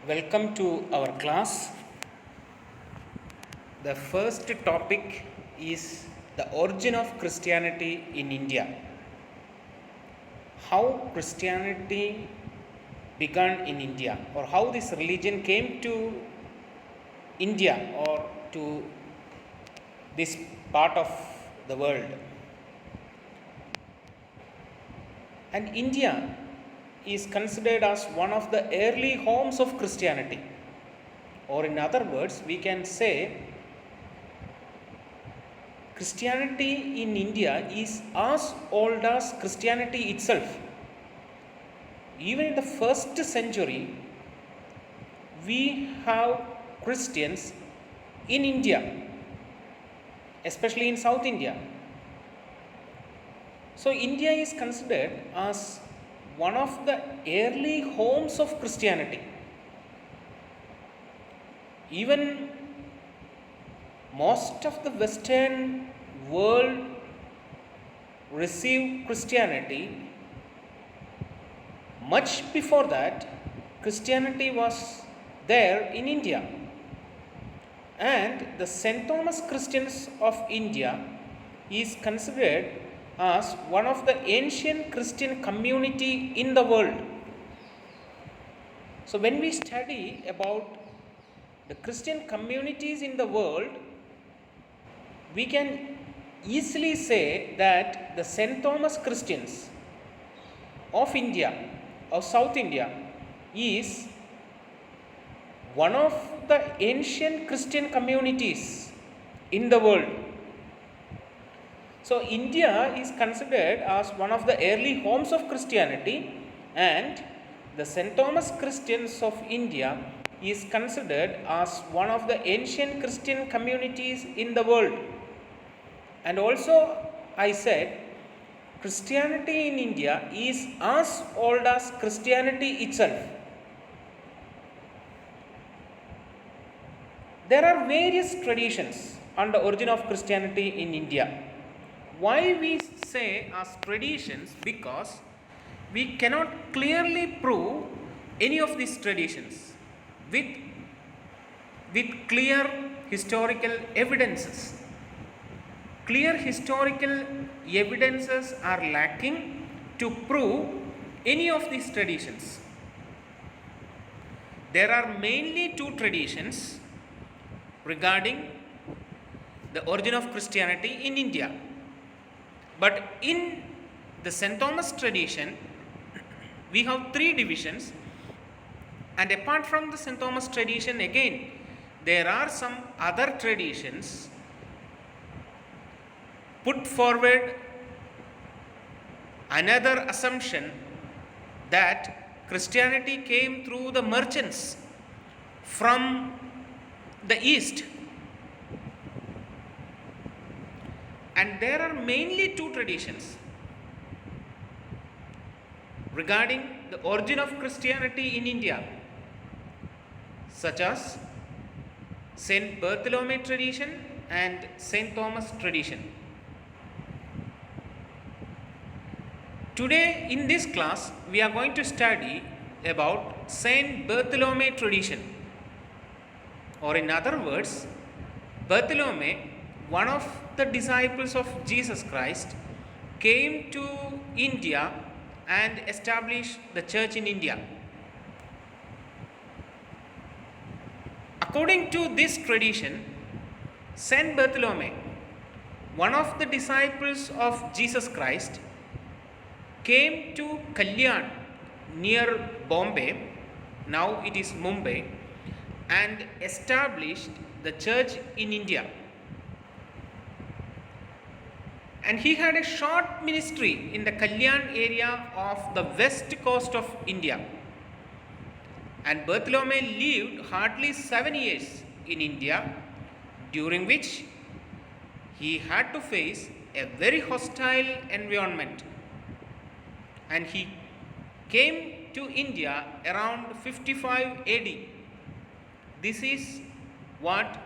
Welcome to our class. The first topic is the origin of Christianity in India. How Christianity began in India, or how this religion came to India or to this part of the world. And India is considered as one of the early homes of Christianity. Or, in other words, we can say Christianity in India is as old as Christianity itself. Even in the first century, we have Christians in India, especially in South India. So, India is considered as one of the early homes of Christianity. Even most of the Western world received Christianity. Much before that, Christianity was there in India. And the St. Thomas Christians of India is considered as one of the ancient Christian community in the world. So when we study about the Christian communities in the world, we can easily say that the St. Thomas Christians of India, of South India, is one of the ancient Christian communities in the world. So India is considered as one of the early homes of Christianity, and the St. Thomas Christians of India is considered as one of the ancient Christian communities in the world. And also, I said, Christianity in India is as old as Christianity itself. There are various traditions on the origin of Christianity in India. Why we say as traditions? Because we cannot clearly prove any of these traditions with clear historical evidences. Clear historical evidences are lacking to prove any of these traditions. There are mainly two traditions regarding the origin of Christianity in India. But in the St. Thomas tradition, we have three divisions, and apart from the St. Thomas tradition, again, there are some other traditions put forward another assumption that Christianity came through the merchants from the east. And there are mainly two traditions regarding the origin of Christianity in India, such as Saint Bartholomew tradition and Saint Thomas tradition. Today in this class, we are going to study about Saint Bartholomew tradition, or in other words, Bartholomew, one of the disciples of Jesus Christ, came to India and established the church in India. According to this tradition, Saint Bartholomew, one of the disciples of Jesus Christ, came to Kalyan near Bombay, now it is Mumbai, and established the church in India. And he had a short ministry in the Kalyan area of the west coast of India. And Bartholomew lived hardly 7 years in India, during which he had to face a very hostile environment. And he came to India around 55 AD. This is what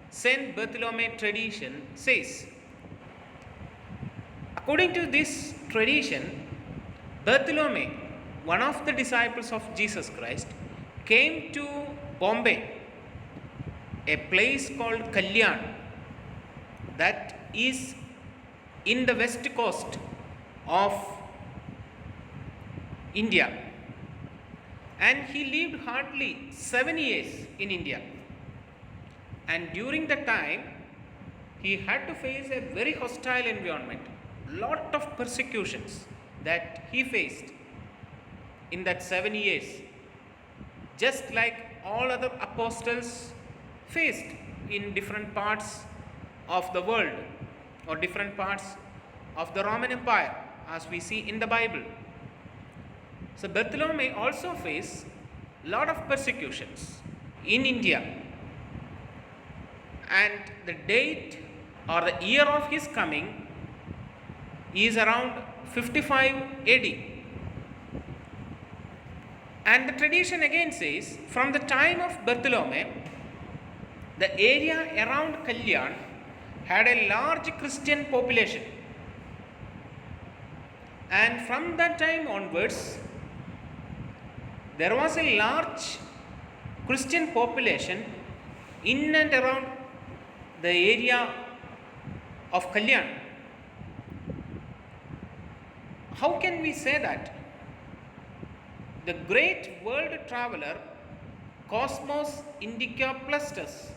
Saint Bartholomew tradition says. According to this tradition, Bartholomew, one of the disciples of Jesus Christ, came to Bombay, a place called Kalyan that is in the west coast of India, and he lived hardly 7 years in India. And during the time, he had to face a very hostile environment, lot of persecutions that he faced in that 7 years, just like all other apostles faced in different parts of the world or different parts of the Roman Empire, as we see in the Bible. So Bartholomew also faced lot of persecutions in India, and the date or the year of his coming is around 55 AD. And the tradition again says, from the time of Bartholomew, the area around Kalyan had a large Christian population. And from that time onwards, there was a large Christian population in and around the area of Kalyan. How can we say that? The great world traveler Cosmas Indicoplastus,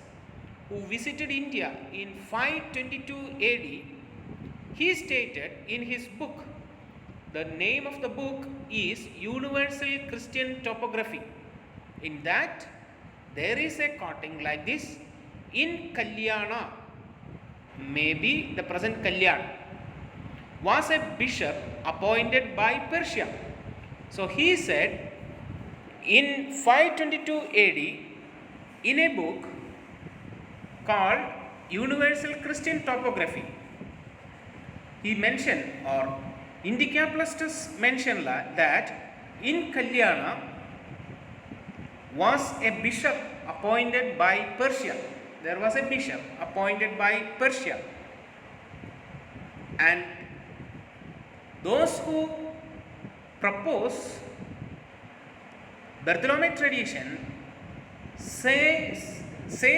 who visited India in 522 AD, he stated in his book, the name of the book is Universal Christian Topography. In that, there is a quoting like this: in Kalyana, maybe the present Kalyan, was a bishop appointed by Persia. So he said in 522 AD, in a book called Universal Christian Topography, he mentioned, or Indicoplastus mentioned, that in Kalyana was a bishop appointed by Persia. There was a bishop appointed by Persia, and those who propose Bartholomew tradition say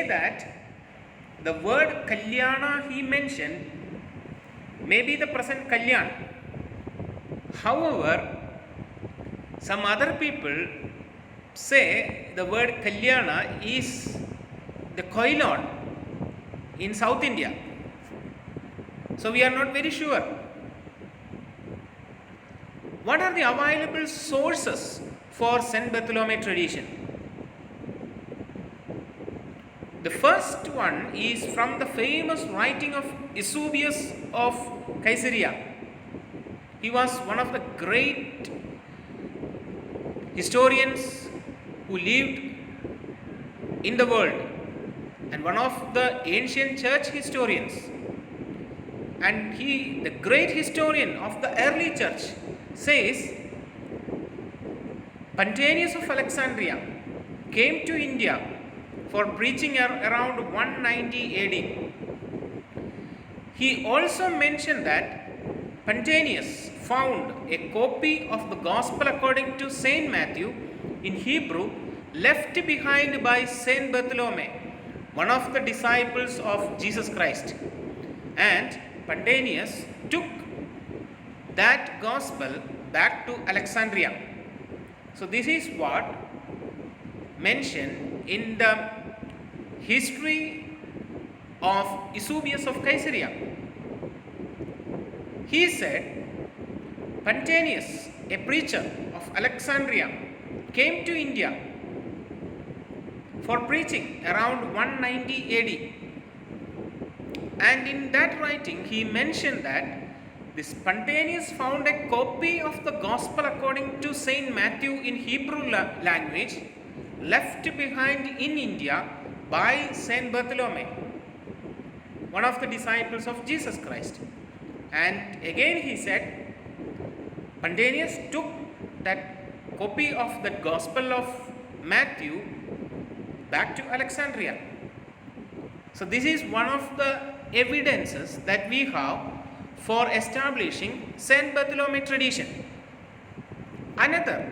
that the word Kalyana he mentioned may be the present Kalyan. However, some other people say the word Kalyana is the Koilon in South India. So we are not very sure. What are the available sources for St. Bartholomew tradition? The first one is from the famous writing of Eusebius of Caesarea. He was one of the great historians who lived in the world and one of the ancient church historians. And he, the great historian of the early church, says Pantanius of Alexandria came to India for preaching around 190 AD. He also mentioned that Pantanius found a copy of the Gospel according to Saint Matthew in Hebrew left behind by Saint Bartholomew, one of the disciples of Jesus Christ. And Pantanius took that Gospel back to Alexandria. So this is what mentioned in the history of Eusebius of Caesarea. He said, Pantanius, a preacher of Alexandria, came to India for preaching around 190 AD. And in that writing, he mentioned that this Pantanius found a copy of the Gospel according to Saint Matthew in Hebrew language left behind in India by Saint Bartholomew, one of the disciples of Jesus Christ. And again he said, Pantanius took that copy of the Gospel of Matthew back to Alexandria. So this is one of the evidences that we have for establishing Saint Bartholomew tradition. Another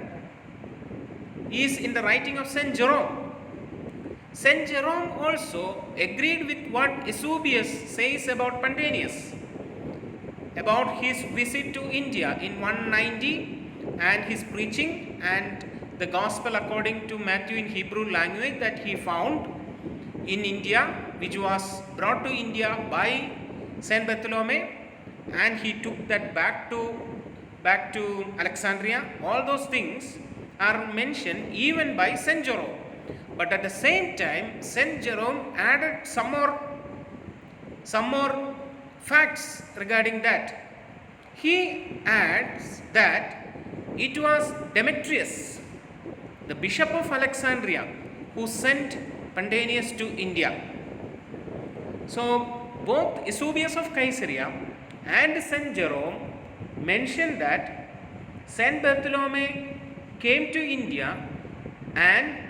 is in the writing of Saint Jerome. Saint Jerome also agreed with what Eusebius says about Pantanius, about his visit to India in 190 and his preaching and the gospel according to Matthew in Hebrew language that he found in India, which was brought to India by Saint Bartholomew, and he took that back to Alexandria. All those things are mentioned even by Saint Jerome. But at the same time, Saint Jerome added some more facts regarding that. He adds that it was Demetrius, the Bishop of Alexandria, who sent Pantanius to India. So both Eusebius of Caesarea and Saint Jerome mentioned that Saint Bartholomew came to India and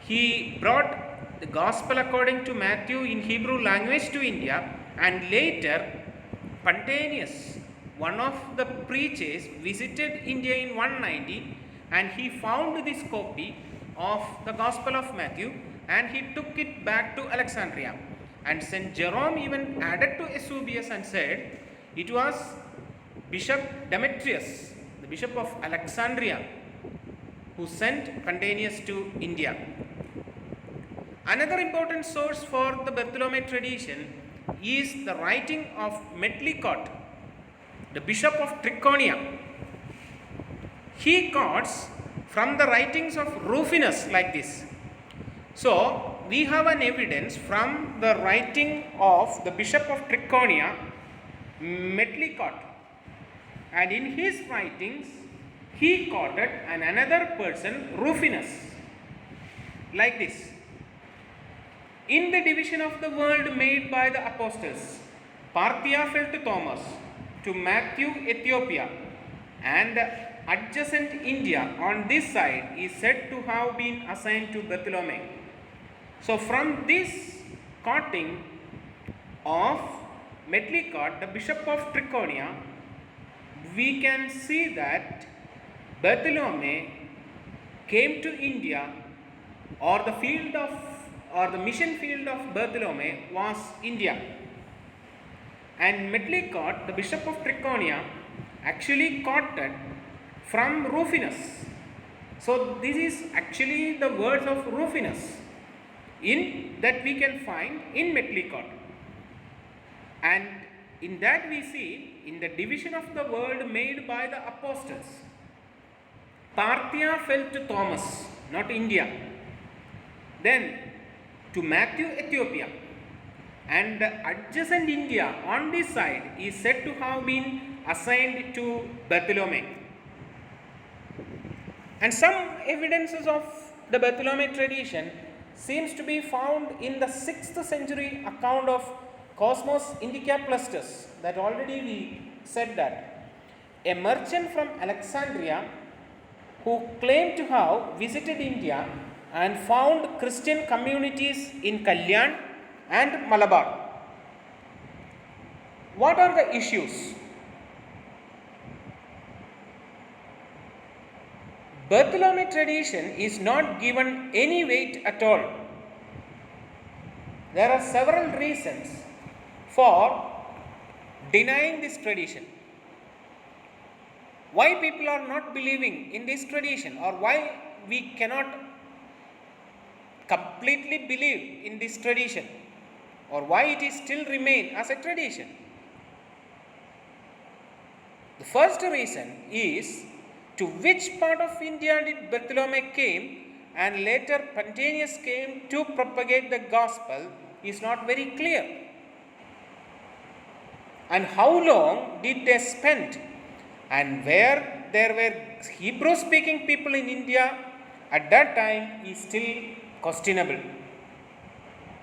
he brought the gospel according to Matthew in Hebrew language to India, and later Pantanius, one of the preachers, visited India in 190 and he found this copy of the gospel of Matthew and he took it back to Alexandria. And Saint Jerome even added to Eusebius and said it was Bishop Demetrius, the Bishop of Alexandria, who sent Pantanius to India. Another important source for the Bartholomew tradition is the writing of Medlicott, the Bishop of Trichonia. He quotes from the writings of Rufinus like this. So, we have an evidence from the writing of the Bishop of Trichonia, Medlicott, and in his writings he quoted another person, Rufinus, like this. In the division of the world made by the apostles, Parthia fell to Thomas, to Matthew Ethiopia, and adjacent India on this side is said to have been assigned to Bartholomew. So from this quoting of Medlicott, the Bishop of Trichonia, we can see that Bartholomew came to India, or the mission field of Bartholomew was India. And Medlicott, the Bishop of Trichonia, actually quoted from Rufinus. So this is actually the words of Rufinus that we can find in Medlicott. And in that we see, in the division of the world made by the apostles, Parthia fell to Thomas, not India. Then to Matthew Ethiopia, and the adjacent India on this side is said to have been assigned to Bartholomew. And some evidences of the Bartholomew tradition seems to be found in the 6th century account of Cosmos Indica Plustus, that already we said that. A merchant from Alexandria who claimed to have visited India and found Christian communities in Kalyan and Malabar. What are the issues? Bartholomew tradition is not given any weight at all. There are several reasons for denying this tradition. Why people are not believing in this tradition, or why we cannot completely believe in this tradition, or why it is still remain as a tradition? The first reason is, to which part of India did Bartholomew came and later Pantanius came to propagate the gospel is not very clear. And how long did they spend, and where there were Hebrew speaking people in India at that time is still questionable.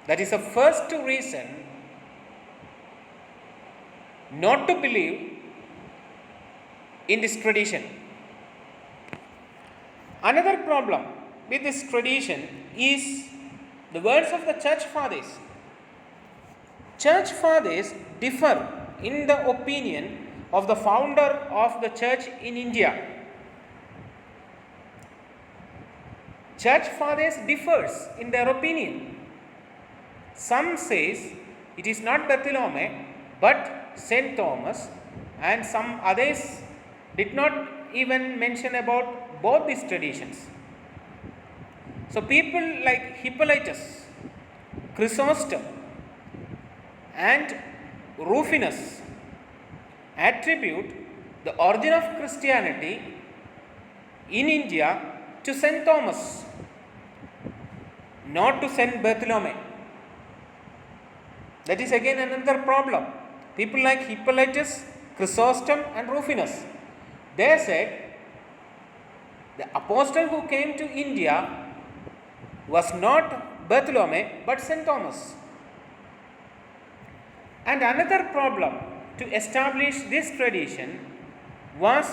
That is the first reason not to believe in this tradition. Another problem with this tradition is the words of the church fathers. Church fathers differ in the opinion of the founder of the church in India. church fathers differs in their opinion. Some says it is not Bartholomew but Saint Thomas, and some others did not even mention about both these traditions. So people like Hippolytus, Chrysostom, and Rufinus attribute the origin of Christianity in India to Saint Thomas, not to Saint Bartholomew. That is again another problem. People like Hippolytus, Chrysostom, and Rufinus, they said the apostle who came to India was not Bartholomew but Saint Thomas. And another problem to establish this tradition was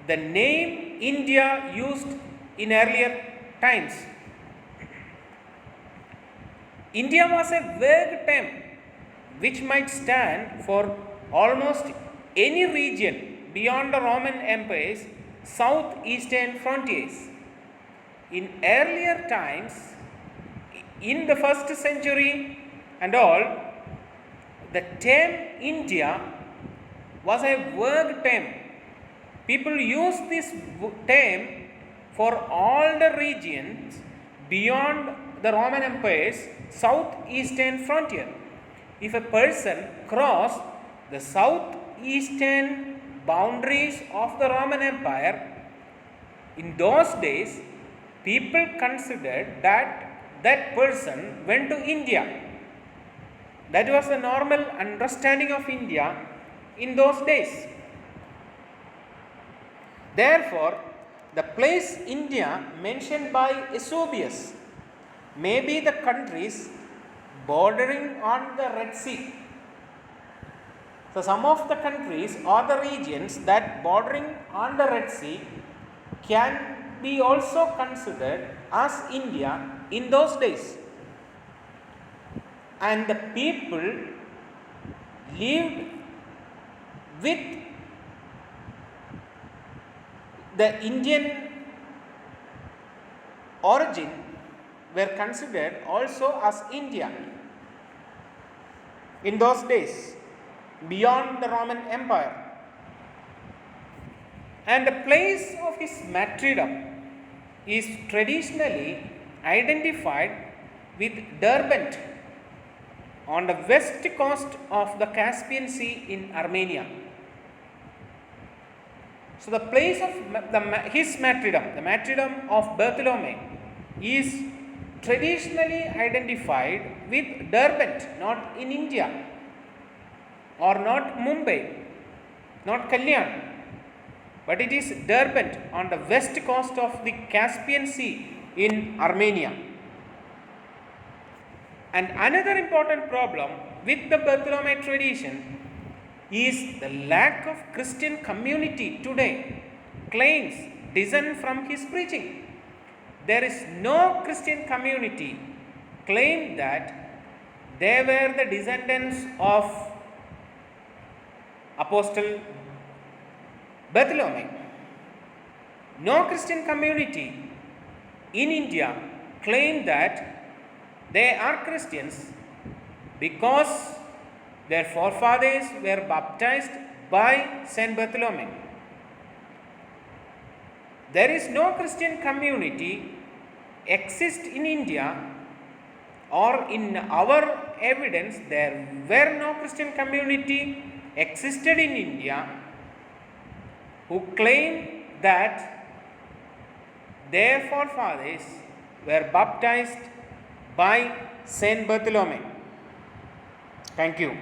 the name India used in earlier times. India was a vague term which might stand for almost any region beyond the Roman Empire's southeastern frontiers. In earlier times, in the 1st century and all, the term India was a vague term. People used this term for all the regions beyond the Roman Empire's southeastern frontier. If a person crossed the southeastern boundaries of the Roman Empire, in those days, people considered that person went to India. That was the normal understanding of India in those days. Therefore, the place India mentioned by Eusebius may be the countries bordering on the Red Sea. So, some of the countries or the regions that bordering on the Red Sea can be also considered as India in those days. And the people lived with the Indian origin were considered also as India in those days beyond the Roman Empire. And the place of his martyrdom is traditionally identified with Derbent on the west coast of the Caspian Sea in Armenia. So, the place of his martyrdom, the martyrdom of Bartholomew, is traditionally identified with Derbent, not in India, or not Mumbai, not Kalyan, but it is Derbent on the west coast of the Caspian Sea in Armenia. And another important problem with the Bartholomew tradition is the lack of Christian community today claims descent from his preaching. There is no Christian community claim that they were the descendants of Apostle Bartholomew. No Christian community in India claim that they are Christians because their forefathers were baptized by Saint Bartholomew. There is no Christian community exist in India, or in our evidence there were no Christian community existed in India who claim that their forefathers were baptized by Saint Bartholomew. Thank you.